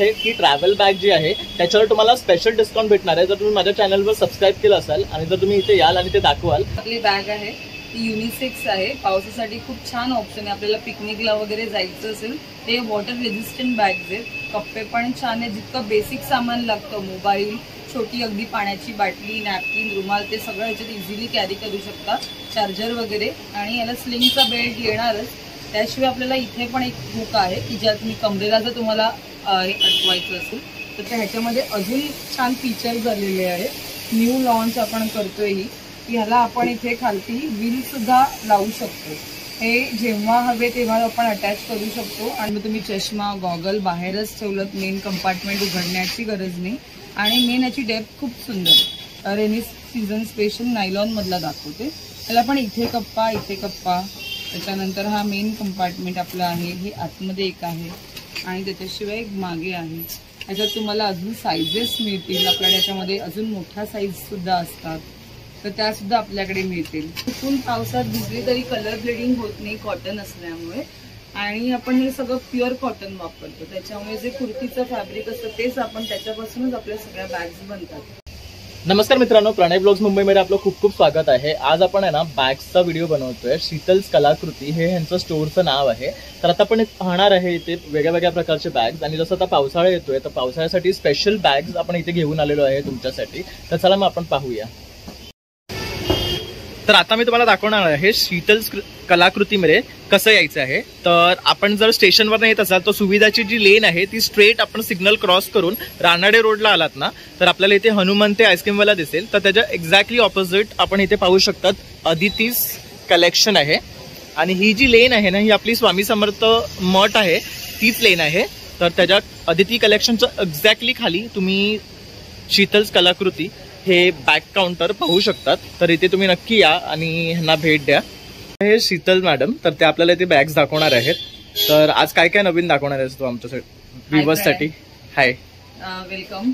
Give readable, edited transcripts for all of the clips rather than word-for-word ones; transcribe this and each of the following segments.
आहे की travel bag जी आहे त्याच्यावर तुम्हाला स्पेशल डिस्काउंट भेटणार आहे जर तुम्ही माझ्या चॅनलवर सबस्क्राईब केलं असाल आणि जर तुम्ही इथे याल आणि ते दाखवाल। आपली बॅग आहे ती युनिसेक्स आहे, पावसासाठी खूप छान ऑप्शन आहे। आपल्याला पिकनिकला वगैरे जायचं असेल हे वॉटर रेजिस्टंट बॅग्स आहेत, कप्पे पण छान आहे। जितकं बेसिक सामान लागतं मोबाईल, छोटी अगदी पाण्याची बाटली, नॅपकिन, रुमाल ते सगळं याच्यात इझिली कॅरी करू शकता, चार्जर वगैरे। आणि याला स्लिंगचा बेल्ट येणारच, त्याशिवाय आपल्याला इथे पण एक हुक आहे की ज्यात तुम्ही कमरेला जर तुम्हाला अटवायचं असेल तर ह्याच्यामध्ये अजून छान फीचर झालेले आहे। न्यू लॉन्च आपण करतोय ही, ह्याला आपण इथे खालती व्हील सुद्धा लावू शकतो। हे जेव्हा हवे तेव्हा आपण अटॅच करू शकतो आणि मग तुम्ही चष्मा गॉगल बाहेरच ठेवलं, मेन कंपार्टमेंट उघडण्याची गरज नाही। आणि मेन याची डेप्थ खूप सुंदर आहे, रेनी सीझन स्पेशल नायलॉन मधला दाखवते। त्याला पण इथे कप्पा इथे कप्पा, त्याच्यानंतर हा मेन कंपार्टमेंट आपला आहे, हे आतमध्ये एक आहे आणि त्याच्याशिवाय एक मागे आहे। याच्यात तुम्हाला अजून साईजेस मिळतील, आपल्याला याच्यामध्ये अजून मोठ्या साईज सुद्धा असतात तर त्या सुद्धा आपल्याकडे मिळतील। कुठून पावसात भिजली तरी कलर ब्लिडिंग होत नाही कॉटन असल्यामुळे, आणि आपण हे सगळं प्युअर कॉटन वापरतो, त्याच्यामुळे जे कुर्तीचं फॅब्रिक असतं तेच आपण त्याच्यापासूनच आपल्या सगळ्या बॅग्स बनतात। नमस्कार मित्रांनो, प्रणय ब्लॉग्स मुंबईमध्ये आपलं खूप खूप स्वागत आहे। आज आपण आहे ना बॅग्सचा व्हिडिओ बनवतोय। शीतल्स कलाकृती हे ह्यांचं स्टोअरचं नाव आहे। तर आता आपण पाहणार आहे इथे वेगळ्या वेगळ्या प्रकारचे बॅग्स, आणि जसं आता पावसाळा येतोय तर पावसाळ्यासाठी स्पेशल बॅग्स आपण इथे घेऊन आलेलो आहे तुमच्यासाठी। तर चला मग आपण पाहूया। तर आता मी तुम्हाला दाखवणार आहे शीतल्स कलाकृतीमध्ये कसं यायचं आहे। तर आपण जर स्टेशनवर येत असाल तर सुविधाची जी लेन आहे ती स्ट्रेट आपण सिग्नल क्रॉस करून रानाडे रोडला आलात ना तर आपल्याला इथे हनुमंते आईस्क्रीमवाला दिसेल, तर त्याच्या एक्झॅक्टली ऑपोजिट आपण इथे पाहू शकतात अदितीज कलेक्शन आहे। आणि ही जी लेन आहे ना ही आपली स्वामी समर्थ मठ आहे तीच लेन आहे। तर त्याच्या अदिती कलेक्शनच्या एक्झॅक्टली खाली तुम्ही शीतल्स कलाकृती हे बॅग काउंटर पाहू शकतात। तर इथे तुम्ही नक्की या आणि ह्यांना भेट द्या। हे शीतल मॅडम, तर ते आपल्याला इथे बॅग्स दाखवणार आहेत। तर आज काय काय नवीन दाखवणार आहेस तू आमच्या व्ह्यूअर्ससाठी? हाय, वेलकम।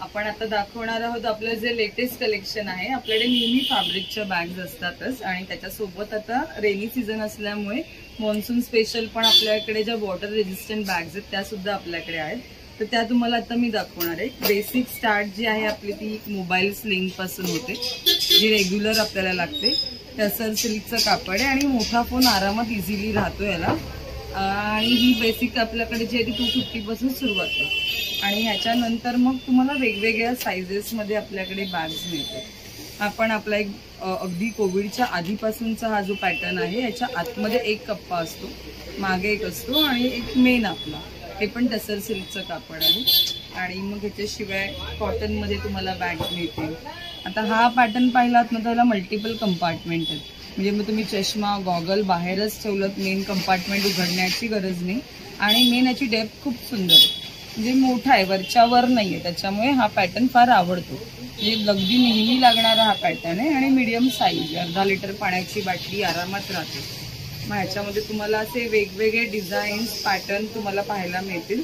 आपण आता दाखवणार आहोत आपलं जे लेटेस्ट कलेक्शन आहे। आपल्याकडे नेहमी फॅब्रिकच्या बॅग्स असतातच आणि त्याच्यासोबत आता रेनी सीझन असल्यामुळे मॉन्सून स्पेशल पण आपल्याकडे ज्या वॉटर रेजिस्टंट बॅग्स आहेत त्या सुद्धा आपल्याकडे आहेत। तर त्या तुम्हाला आता मी दाखवणार आहे। बेसिक स्टार्ट जी आहे आपली ती मोबाईल स्लिंग पासून होते, जी रेग्युलर आपल्याला लागते। टसर सिल्कचं कापड आहे आणि मोठा फोन आरामात इझिली राहतो याला। आणि ही बेसिक आपल्याकडे जी आहे ती 250 पासून सुरुवात आहे। आणि ह्याच्यानंतर मग तुम्हाला वेगवेगळ्या साईजेसमध्ये आपल्याकडे बॅग्स मिळतात। आपण आपला एक अगदी कोविडच्या आधीपासूनचा हा जो पॅटर्न आहे, याच्या आतमध्ये एक कप्पा असतो, मागे एक असतो आणि एक मेन आपला, हे पण टसर सिल्कचं कापड आहे। आणि मग ह्याच्याशिवाय कॉटनमध्ये तुम्हाला बॅग मिळतील। आता हा पॅटर्न पाहिलात ना, त्याला मल्टिपल कंपार्टमेंट आहेत, म्हणजे मग तुम्ही चष्मा गॉगल बाहेरच ठेवलं, मेन कंपार्टमेंट उघडण्याची गरज नाही। आणि मेन याची डेप्थ खूप सुंदर आहे, म्हणजे मोठा आहे, वरच्यावर नाही आहे, त्याच्यामुळे हा पॅटर्न फार आवडतो। म्हणजे अगदी नेहमी लागणारा हा पॅटर्न आहे आणि मीडियम साईज, अर्धा लिटर पाण्याची बाटली आरामात राहते। मग ह्याच्यामध्ये तुम्हाला असे वेगवेगळे डिझाईन्स पॅटर्न तुम्हाला पाहायला मिळतील।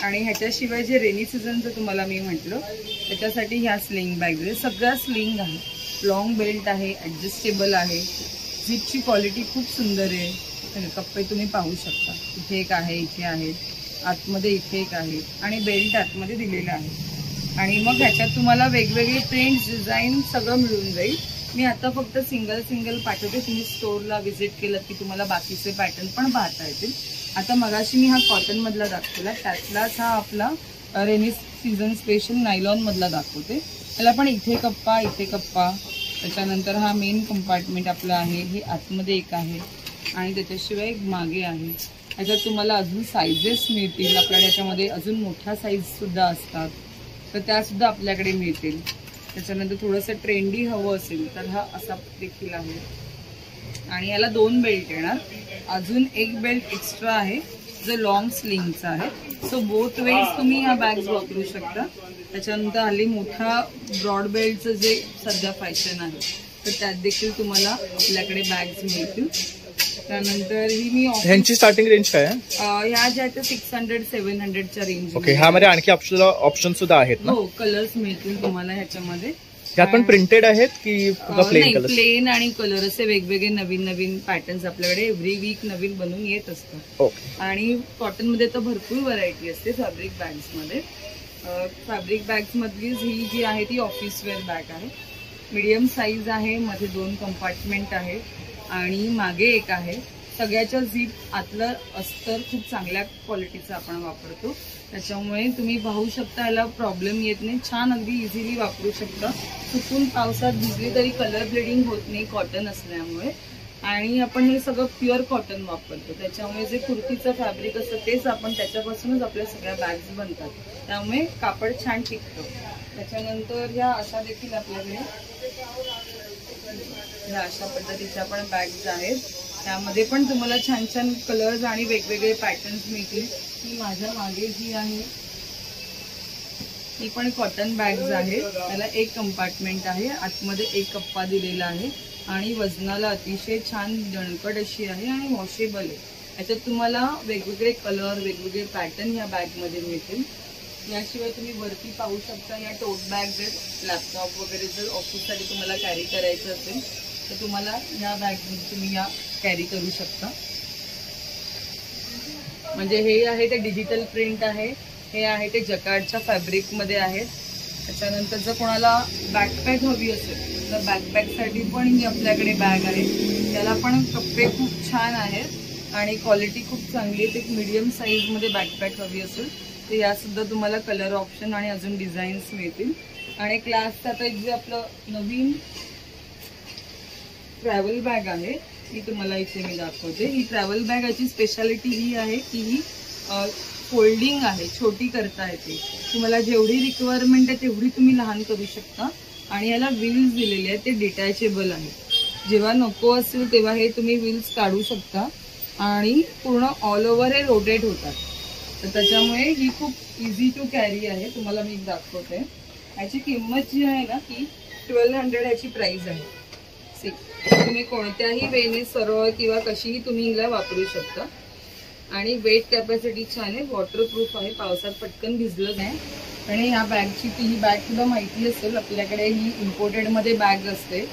आणि ह्याच्याशिवाय जे रेनी सीझनचं तुम्हाला मी म्हटलं त्याच्यासाठी ह्या स्लिंग बॅग्स आहे, सगळ्या स्लिंग आहे, लॉंग बेल्ट आहे, ॲडजस्टेबल आहे, झिपची क्वालिटी खूप सुंदर आहे। कप्पे तुम्ही पाहू शकता, इथे एक आहे, इथे आहे, आतमध्ये इथे एक आहे आणि बेल्ट आतमध्ये दिलेला आहे। आणि मग ह्याच्यात तुम्हाला वेगवेगळे प्रिंट्स डिझाईन सगळं मिळून जाईल। मी आता फक्त सिंगल पाठवते, तुम्ही स्टोअरला व्हिजिट केलं की तुम्हाला बाकीचे पॅटर्न पण पाहता येतील। आता मगाशी मी हा कॉटन मधला दाखवला, त्यातलाच हा आपला रेनी सीझन स्पेशल नायलॉन मधला दाखवते। त्याला पण इथे कप्पा इथे कप्पा, त्याच्यानंतर हा मेन कंपार्टमेंट आपला आहे, हे आतमध्ये एक आहे आणि त्याच्याशिवाय एक मागे आहे। याच्यात तुम्हाला अजून साईजेस मिळतील, आपल्याला याच्यामध्ये अजून मोठ्या साईज सुद्धा असतात तर त्या सुद्धा आपल्याकडे मिळतील। त्याच्यानंतर थोडंसं ट्रेंडी हवं असेल तर हा असा देखील आहे। आणि याला 2 बेल्ट येणार, अजून एक बेल्ट एक्स्ट्रा आहे जो लॉंग स्लिंगचा आहे। सो बोथ वेज तुम्ही ह्या बॅग्स वापरू शकता। त्याच्यानंतर हल्ली मोठा ब्रॉड बेल्टचं जे सध्या फॅशन आहे तर त्यात देखील तुम्हाला आपल्याकडे बॅग्स मिळतील। त्यानंतर ही मी ह्यांची स्टार्टिंग रेंज काय आहे? ह्या ज्या आहेत 600-700च्या रेंज। ओके, ह्यामध्ये आणखी ऑप्शन सुद्धा आहेत ना? हो, कलर्स मिळतील तुम्हाला ह्याच्यामध्ये। त्यात पण प्रिंटेड आहेत की प्लेन कलर? प्लेन आणि कलर असे वेगवेगळे नवीन नवीन पॅटर्न्स आपल्याकडे एव्हरी वीक नवीन बनवून येत असतात. आणि कॉटन मध्ये तर भरपूर व्हरायटी असते फॅब्रिक बॅग्स मध्ये. फॅब्रिक बॅग्स मधली ही जी आहे ती ऑफिस वेअर बॅग आहे. मीडियम साईज आहे, मध्ये 2 कंपार्टमेंट आहे आणि मागे एक आहे. सगळ्याच्या झीप आतलं अस्तर खूप चांगल्या क्वालिटीचं आपण वापरतो, त्याच्यामुळे तुम्ही पाहू शकता याला प्रॉब्लेम येत नाही. छान अगदी इझिली वापरू शकता. चुकून पावसात भिजली तरी कलर ब्लिडिंग होत नाही कॉटन असल्यामुळे. आणि आपण हे सगळं प्युअर कॉटन वापरतो, त्याच्यामुळे जे कुर्तीचं फॅब्रिक असतं तेच आपण त्याच्यापासूनच आपल्या सगळ्या बॅग्स बनतात, त्यामुळे कापड छान टिकतं. त्याच्यानंतर ह्या अशा देखील आपल्याकडे ह्या अशा पद्धतीच्या पण बॅग्स आहेत. त्यामध्ये पण तुम्हाला छान छान कलर्स आणि वेगवेगळे पॅटर्न्स मिळतील. ही माझ्या मागे जी आहे ही पण कॉटन बॅग्स आहे. त्याला 1 कंपार्टमेंट आहे, आतमध्ये 1 कप्पा दिलेला आहे आणि वजनाला अतिशय छान दणकट अशी आहे आणि वॉशेबल आहे. याच्यात तुम्हाला वेगवेगळे कलर वेगवेगळे पॅटर्न ह्या बॅगमध्ये मिळतील. याशिवाय तुम्ही वरती पाहू शकता या टोट बॅग्स आहेत. लॅपटॉप वगैरे जर ऑफिससाठी तुम्हाला कॅरी करायचं असेल तर तुम्हाला ह्या बॅगमध्ये तुम्ही या कॅरी करू शकता. म्हणजे हे आहे ते डिजिटल प्रिंट आहे, हे आहे ते जकार्डच्या फॅब्रिकमध्ये आहेत. त्याच्यानंतर जर कोणाला बॅकपॅक हवी असेल तर बॅकपॅकसाठी पण ही आपल्याकडे बॅग आहे. त्याला पण कप्पे खूप छान आहेत आणि क्वालिटी खूप चांगली आहे. एक मीडियम साईजमध्ये बॅकपॅक हवी असेल तर यासुद्धा तुम्हाला कलर ऑप्शन आणि अजून डिझाईन्स मिळतील. आणि क्लासचं आता एक जे आपलं नवीन ट्रॅव्हल बॅग आहे ही तुम्हाला इथे मी दाखवते. ही ट्रॅव्हल बॅग याची स्पेशालिटी ही आहे की ही फोल्डिंग आहे, छोटी करता येते. तुम्हाला जेवढी रिक्वायरमेंट आहे तेवढी तुम्ही लहान करू शकता. आणि याला व्हील्स दिलेले आहेत, ते डिटॅचेबल आहे. जेव्हा नको असेल तेव्हा हे तुम्ही व्हील्स काढू शकता आणि पूर्ण ऑल ओव्हर हे रोटेट होतात. तर त्याच्यामुळे ही खूप इझी टू कॅरी आहे. तुम्हाला मी दाखवते. याची किंमत जी आहे ना ती 1200 याची प्राइस आहे. तुम्ही कोणत्याही वेने सरळ किंवा कशीही तुम्ही हिला वापरू शकता. आणि वेट कॅपॅसिटी छान आहे, वॉटरप्रूफ आहे, पावसात पटकन भिजलं नाही. आणि ह्या बॅगची ही बॅग सुद्धा माहिती असेल, आपल्याकडे ही इम्पोर्टेडमध्ये बॅग असते.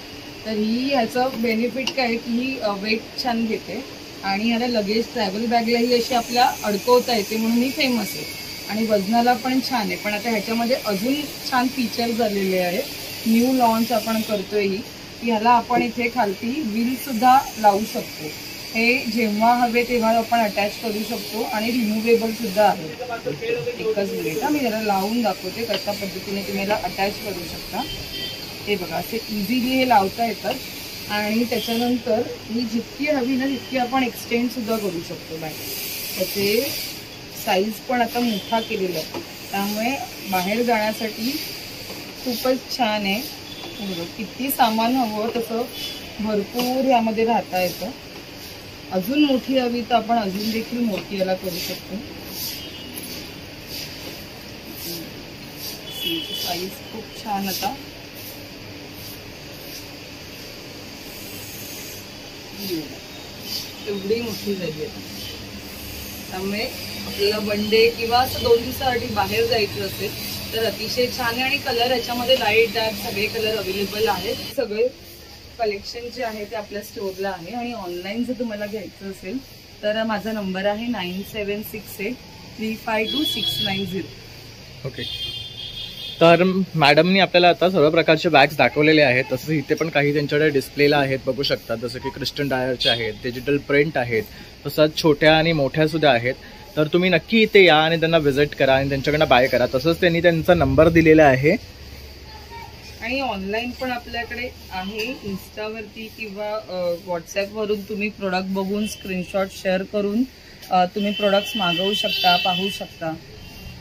तर ही ह्याचं बेनिफिट काय की ही वेट छान घेते आणि ह्याला लगेज ट्रॅव्हल बॅगला ही अशी आपल्या अडकवता येते म्हणून ही फेमस आहे. आणि वजनाला पण छान आहे. पण आता ह्याच्यामध्ये अजून छान फीचर झालेले आहेत. न्यू लॉन्च आपण करतोय ही. ह्याला आपण इथे खालती व्हील सुद्धा लावू शकतो. हे जेव्हा हवे तेव्हा आपण अटॅच करू शकतो आणि रिमूव्हेबल सुद्धा आहे. एकच मिनिट मी जरा लावून दाखवते कशा पद्धतीने तुम्ही याला अटॅच करू शकता. हे बघा असे इझिली हे लावता येतात. आणि त्याच्यानंतर ही जितकी हवी ना तितकी आपण एक्सटेंड सुद्धा करू शकतो बॅग. त्याचे साईज पण आता मोठा केलेला आहे, त्यामुळे बाहेर जाण्यासाठी खूपच छान आहे. किती सामान हवं तसं भरपूर यामध्ये राहता येतं. अजून मोठी हवी तर आपण अजून देखील मोठी याला करू शकतो. साईज खूप छान आता एवढी मोठी झाली आहे. त्यामुळे आपल्याला वन डे किंवा असं 2 दिवसासाठी बाहेर जायचं असेल तर अतिशय छान आहे. आणि कलर याच्यामध्ये लाईट डार्क सगळे कलर अवेलेबल आहेत. सगळे कलेक्शन जे आहे ते आपल्या स्टोअरला आहे. आणि ऑनलाईन जर तुम्हाला घ्यायचं असेल तर माझा नंबर आहे 9768352690. ओके. तर मॅडमनी आपल्याला आता सर्व प्रकारचे बॅग्स दाखवलेले आहेत. तसंच इथे पण काही त्यांच्याकडे डिस्प्लेला आहेत, बघू शकता. जसं की क्रिस्टन डायरचे आहेत, डिजिटल प्रिंट आहेत, तसंच छोट्या आणि मोठ्या सुद्धा आहेत. तर तुम्ही नक्की इथे या आणि त्यांना व्हिजिट करा आणि त्यांच्याकडनं बाय करा. तसंच त्यांनी त्यांचा नंबर दिलेला आहे. आणि ऑनलाईन पण आपल्याकडे आहे, इन्स्टावरती किंवा व्हॉट्सॲपवरून तुम्ही प्रोडक्ट बघून स्क्रीनशॉट शेअर करून तुम्ही प्रोडक्ट्स मागवू शकता, पाहू शकता.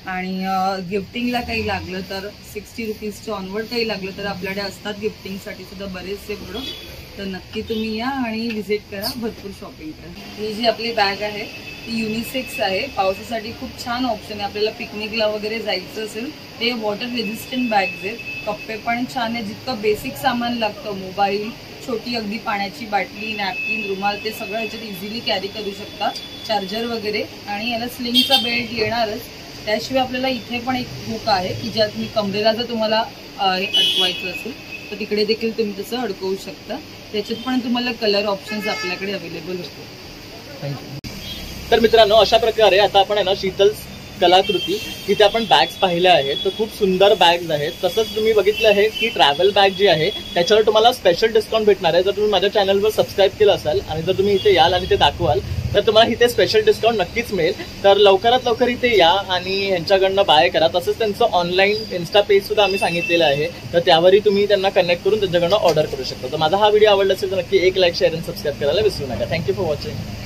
आणि गिफ्टिंगला काही लागलं तर 60 रुपीजच्या ऑनवर्ड काही लागलं तर आपल्याकडे असतात गिफ्टिंगसाठी सुद्धा बरेचसे प्रोडक्ट. तर नक्की तुम्ही या आणि व्हिजिट करा, भरपूर शॉपिंग करा. ही जी आपली बॅग आहे ती युनिसेक्स आहे. पावसासाठी खूप छान ऑप्शन आहे. आपल्याला पिकनिकला वगैरे जायचं असेल ते वॉटर रेजिस्टंट बॅग्स आहेत. कप्पे पण छान आहे. जितकं बेसिक सामान लागतं, मोबाईल, छोटी अगदी पाण्याची बाटली, नॅपकिन, रुमाल, ते सगळं ह्याच्यात इझिली कॅरी करू शकता. चार्जर वगैरे. आणि याला स्लिंगचा बेल्ट येणारच. त्याशिवाय आपल्याला इथे पण एक हुक आहे की ज्यात मी कमरेला जर तुम्हाला अडकवायचं असेल तर तिकडे देखील तुम्ही तसं अडकवू शकता. त्याच्यात पण तुम्हाला कलर ऑप्शन्स आपल्याकडे अवेलेबल होते. थँक्यू. तर मित्रांनो, अशा प्रकारे आता आपण आहे ना शीतल कलाकृती तिथे आपण बॅग्स पाहिल्या आहेत. तर खूप सुंदर बॅग्स आहेत. तसंच तुम्ही बघितलं आहे की ट्रॅव्हल बॅग जी आहे त्याच्यावर तुम्हाला स्पेशल डिस्काउंट भेटणार आहे. जर तुम्ही माझ्या चॅनलवर सबस्क्राईब केलं असाल आणि जर तुम्ही इथे याल आणि ते दाखवाल तर तुम्हाला इथे स्पेशल डिस्काउंट नक्कीच मिळेल. तर लवकरात लवकर इथे या आणि ह्यांच्याकडनं बाय करा. तसंच त्यांचं ऑनलाईन इन्स्टा पेज सुद्धा आम्ही सांगितलेलं आहे, तर त्यावरही तुम्ही त्यांना कनेक्ट करून त्यांच्याकडनं ऑर्डर करू शकता. तर माझा हा व्हिडिओ आवडला असेल तर नक्की एक लाईक, शेअर आणि सबस्क्राईब करायला विसरू नका. Thank you for watching.